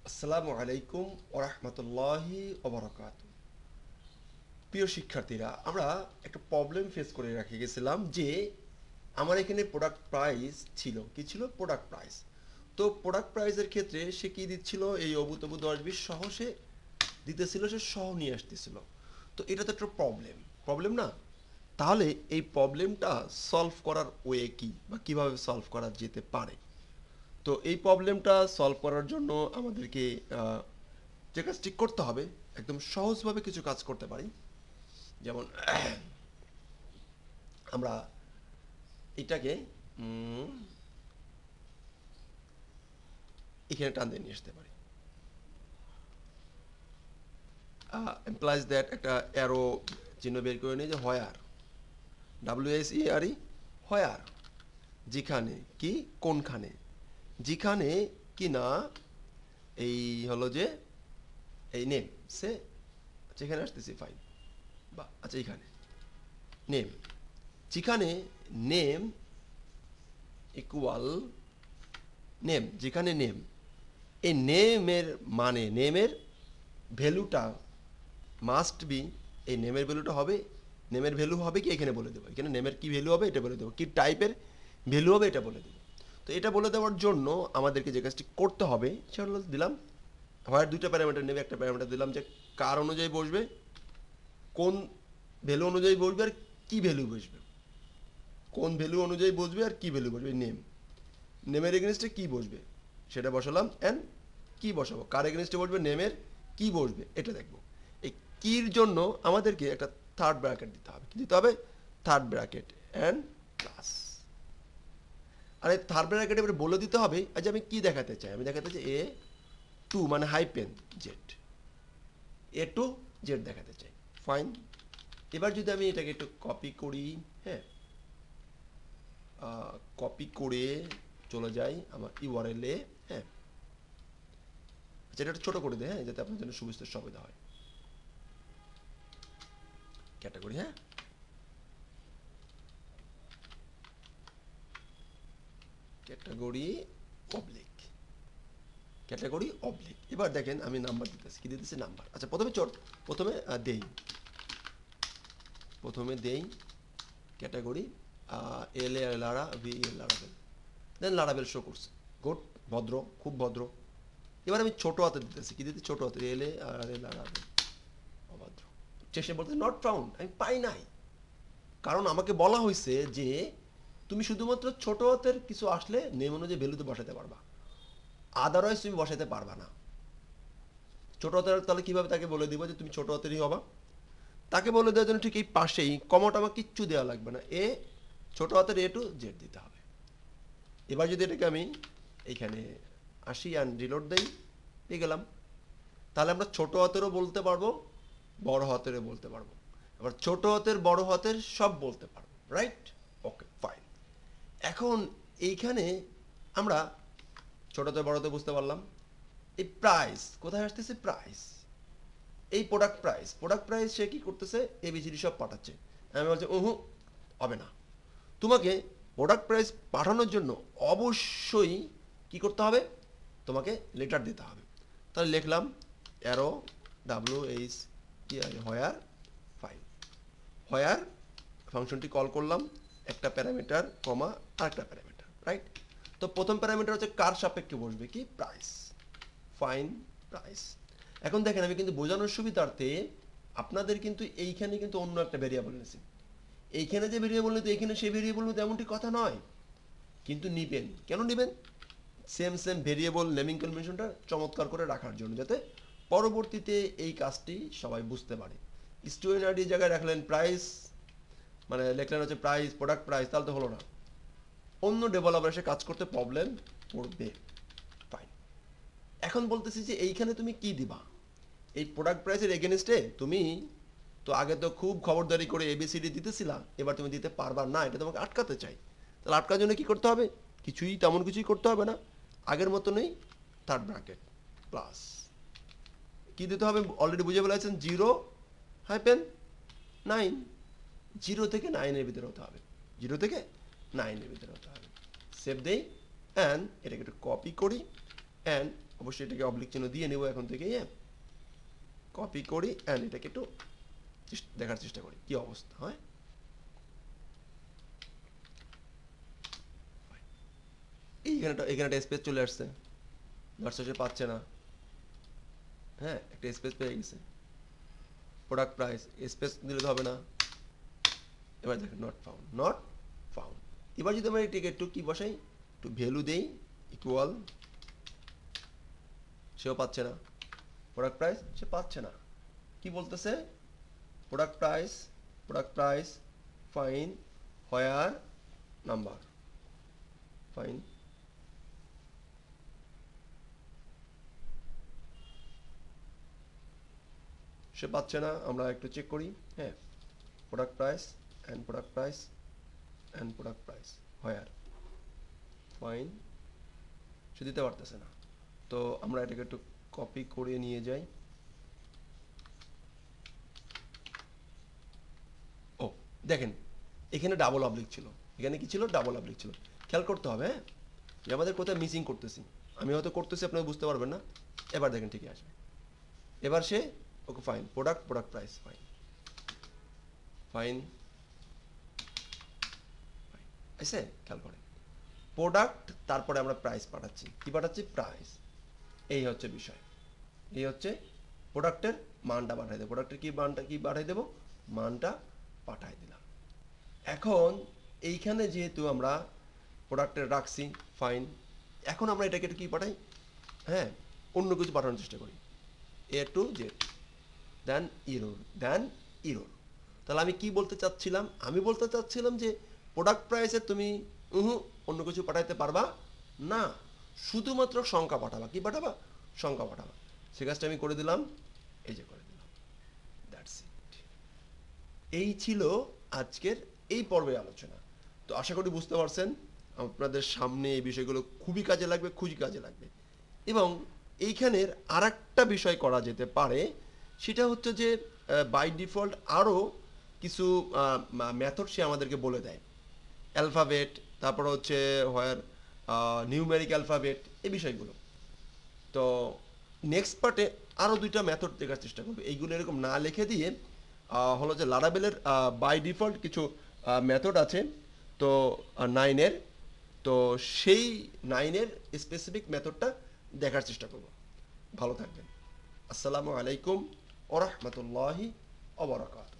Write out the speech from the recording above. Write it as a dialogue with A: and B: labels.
A: আসসালামু আলাইকুম ওয়া রাহমাতুল্লাহি ওয়া বারাকাতুহু। প্রিয় শিক্ষার্থীরা, আমরা একটা প্রবলেম ফেস করে রেখে গেছিলাম যে আমার এখানে প্রোডাক্ট প্রাইস ছিল, কি ছিল? Product price. তো প্রোডাক্ট প্রাইসের ক্ষেত্রে সে কি দিচ্ছিল? এই অবুতবু 10-20 সহ সে দিতেছিল, সে সহ নিয়ে আসতেছিল। তো এটা তো একটা প্রবলেম, প্রবলেম না? তাহলে এই প্রবলেমটা সলভ করার ওয়ে কি, বা কিভাবে সলভ করা যেতে পারে? তো এই প্রবলেমটা সলভ করার জন্য আমাদেরকে যে কাজটি করতে হবে, একদম সহজভাবে কিছু কাজ করতে পারি। যেমন আমরা এটাকে এখানে টান দিয়ে নিয়ে আসতে পারি। এমপ্লয়েজ দ্যাট একটা অ্যারো চিহ্ন বের করে নিয়ে, যে হোয়ার, WSERE, হোয়ার, যেখানে কি, কোনখানে, যেখানে কি না এই হলো যে এই নেম সে, যেখানে আসতেছি ফাইন, বা আচ্ছা এখানে নেম, যেখানে নেম ইকুয়াল নেম, যেখানে নেম, এই নেমের মানে নেমের ভ্যালুটা মাস্ট বি, এই নেমের ভ্যালুটা হবে, নেমের ভ্যালু হবে কি এখানে বলে দেবো, এখানে নেমের কি ভ্যালু হবে এটা বলে দেবো, কি টাইপের ভ্যালু হবে এটা বলে দেবো। তো এটা বলে দেওয়ার জন্য আমাদেরকে যে কাজটি করতে হবে সেটা হলো দিলাম হয় দুইটা প্যারামিটার নেবে, একটা প্যারামিটার দিলাম যে কার অনুযায়ী বসবে, কোন ভ্যালু অনুযায়ী বসবে, আর কি ভ্যালু বসবে, কোন ভ্যালু অনুযায়ী বসবে আর কি ভ্যালু বসবে, নেম, নেমের এগেনস্টে কি বসবে সেটা বসালাম, অ্যান্ড কি বসাবো, কার এগেনস্টে বসবে, নেমের কি বসবে এটা দেখবো। এই কির জন্য আমাদেরকে একটা থার্ড ব্র্যাকেট দিতে হবে, কি দিতে হবে? Third bracket and plus. আর এই থার্ড ব্র্যাকেট এবারে বলে দিতে হবে আজ আমি কি দেখাতে চাই। আমি দেখাতে চাই A2 মানে হাইপেন জেড, A2 জেড দেখাতে চাই। ফাইন। এবার যদি আমি এটাকে একটু কপি করি, হ্যাঁ, কপি করে চলে যাই আমার ইউআরএলে, হ্যাঁ, আচ্ছা এটা ছোট করে দে, হ্যাঁ, যাতে আপনার জন্য সুবিধা সুবিধা হয়। ক্যাটাগরি, হ্যাঁ, ক্যাটাগরি অবলিক, ক্যাটাগরি অবলিক। এবার দেখেন আমি নাম্বার দিতেছি, কি দিতেছি? নাম্বার। আচ্ছা প্রথমে প্রথমে দেই, প্রথমে দেই ক্যাটাগরি এল এ লারা, ভি এল লারাবেল, দেন লারাবেল শো করছে। গুড, ভদ্র, খুব ভদ্র। এবার আমি ছোট হাতে দিতেছি, কি দিতে? ছোট হাতে, এল এ আর এ লারাবেল, অভদ্র। শেষে বলতে নট ফাউন্ড, আমি পাই নাই। কারণ আমাকে বলা হয়েছে যে তুমি শুধুমাত্র ছোট হাতের কিছু আসলে নেম অনুযায়ী ভ্যালুতে বসাতে পারবা, আদারওয়াইজ তুমি বসাতে পারবা না। ছোট হাতের তাহলে কীভাবে তাকে বলে দিব যে তুমি ছোট হাতেরই হবা? তাকে বলে দেওয়ার জন্য ঠিক এই পাশেই কমাটা আমার কিচ্ছু দেওয়া লাগবে না, ছোট হাতের A to Z দিতে হবে। এবার যদি এটাকে আমি এইখানে আসি অ্যান্ড রিলোড দেই, পেয়ে গেলাম। তাহলে আমরা ছোট হাতেরও বলতে পারবো, বড় হাতেরও বলতে পারবো, আবার ছোট হাতের বড় হাতের সব বলতে পারবো, রাইট? Okay fine. এখন এইখানে আমরা ছোটতে বড়তে বুঝতে পারলাম। এই প্রাইস কোথায় আসতেছে? প্রাইস, এই প্রোডাক্ট প্রাইস, প্রোডাক্ট প্রাইস সে কি করতেছে? এবিসিডি সব পাঠাচ্ছে। আমি বলছি হবে না, তোমাকে প্রোডাক্ট প্রাইস পাঠানোর জন্য অবশ্যই কি করতে হবে? তোমাকে লেটার দিতে হবে। তাহলে লিখলাম অ্যারো WHER, হোয়ার ফাইল, হোয়ার ফাংশনটি কল করলাম, একটা প্যারামিটার কমা আর একটা প্যারামিটার, রাইট? তো প্রথম প্যারামিটার হচ্ছে কার সাপেক্ষে বসবে, কি? Price, fine price. এখন দেখেন আমি কিন্তু বোঝানোর সুবিধার্থে আপনাদের কিন্তু এইখানে কিন্তু অন্য একটা ভেরিয়েবল নিয়েছি। এইখানে যে ভেরিয়েবল নিতে এইখানে সেই ভেরিয়েবল নিতে এমনটি কথা নয়, কিন্তু নিবেন। কেন নিবেন? সেম সেম ভেরিয়েবল নেমিং কনভেনশনটা চমৎকার করে রাখার জন্য, যাতে পরবর্তীতে এই কাজটি সবাই বুঝতে পারে। স্টুডেন্ট আইডি জায়গায় রাখলেন প্রাইস, মানে লিখলেন হচ্ছে প্রাইস, প্রোডাক্ট প্রাইস, তাহলে তো হলো না। অন্য ডেভেলপার এসে কাজ করতে প্রবলেম পড়বে। ফাইন। এখন বলতেছি যে এইখানে তুমি কি দিবা? এই প্রোডাক্ট প্রাইসের এগেনস্টে তুমি তো আগে তো খুব খবরদারি করে ABCD দিতেছিলা, এবার তুমি দিতে পারবা না, এটা তোমাকে আটকাতে চাই। তাহলে আটকার জন্য কি করতে হবে? তেমন কিছুই করতে হবে না, আগের মতো নেই, থার্ড ব্র্যাকেট প্লাস কি দিতে হবে? অলরেডি বুঝে ফেলেছেন, 0-9, 0 থেকে 9-এর ভিতরে হতে হবে, 0 থেকে 9-এর ভিতরে হতে হবে। সেভ দেই, অ্যান্ড এটাকে একটু কপি করি, অ্যান্ড অবশ্যই এটাকে অবলিক চিহ্ন দিয়ে নেব এখন থেকে, হ্যাঁ। কপি করি অ্যান্ড এটাকে একটু দেখার চেষ্টা করি কি অবস্থা হয়। এখানে স্পেস চলে আসছে, ভার্সেসে পাচ্ছে না, হ্যাঁ, একটা স্পেস পেয়ে গেছে। প্রোডাক্ট প্রাইস স্পেস দিলে তো হবে না। এবার দেখেন নট ফাউন্ড। এবার যদি আমরা এটাকে একটু কি বসাই, একটু ভ্যালু দেই ইকুয়াল, সেও পাচ্ছে না। প্রোডাক্ট প্রাইস সে পাচ্ছে না। কি বলতেছে, product price fine where number, fine সে পাচ্ছে না। আমরা একটু চেক করি, হ্যাঁ, প্রোডাক্ট প্রাইস হোয়ার ফাইন, সে দিতে পারতেছে না। তো আমরা এটাকে একটু কপি করে নিয়ে যাই। ও দেখেন এখানে ডাবল অবলিক ছিল, এখানে কি ছিল, ডাবল অবলিক ছিল। খেয়াল করতে হবে, হ্যাঁ, যে আমাদের কোথায় মিসিং করতেছি। আমি হয়তো করতেছি, আপনারা বুঝতে পারবেন না। এবার দেখেন ঠিকই আসবে। এবার সে okay fine product price fine এসে খেয়াল করেন প্রোডাক্ট, তারপরে আমরা প্রাইস পাঠাচ্ছি। কি পাঠাচ্ছি, প্রাইস। এই হচ্ছে বিষয়, এই হচ্ছে প্রোডাক্টের মানটা পাঠাই দেবো। প্রোডাক্টের কি পাঠাই দেবো, মানটা পাঠাই দিলাম। এখন এইখানে যেহেতু আমরা প্রোডাক্টের রাখছি ফাইন, এখন আমরা এটাকে একটু কি পাঠাই, হ্যাঁ, অন্য কিছু পাঠানোর চেষ্টা করি, এ টু জেড দেন ইরোর। তাহলে আমি কি বলতে চাচ্ছিলাম, আমি বলতে চাচ্ছিলাম যে প্রোডাক্ট প্রাইসে তুমি অন্য কিছু পাঠাইতে পারবা না, শুধুমাত্র সংখ্যা পাঠাবা। কি পাঠাবা, সংখ্যা পাঠাবা। সে কাজটা আমি করে দিলাম, এই যে করে দিলাম, দ্যাটস ইট। এই ছিল আজকের এই পর্বের আলোচনা। তো আশা করি বুঝতে পারছেন, আপনাদের সামনে এই বিষয়গুলো খুবই কাজে লাগবে। এবং এইখানের আরেকটা বিষয় করা যেতে পারে, সেটা হচ্ছে যে বাই ডিফল্ট আরও কিছু মেথড সে আমাদেরকে বলে দেয়। অ্যালফাবেট, তারপর হচ্ছে হোয়ার নিউমেরিক অ্যালফাবেট, এই বিষয়গুলো। তো নেক্সট পার্টে আরও দুইটা মেথড দেখার চেষ্টা করবে। এইগুলো এরকম না লিখে দিয়ে হলো যে লারাভেলের বাই ডিফল্ট কিছু মেথড আছে, তো 9-এর, তো সেই 9-এর স্পেসিফিক মেথডটা দেখার চেষ্টা করব। ভালো থাকবেন। আসসালামু আলাইকুম ওয়া রাহমাতুল্লাহি ওয়া বারাকাতুহু।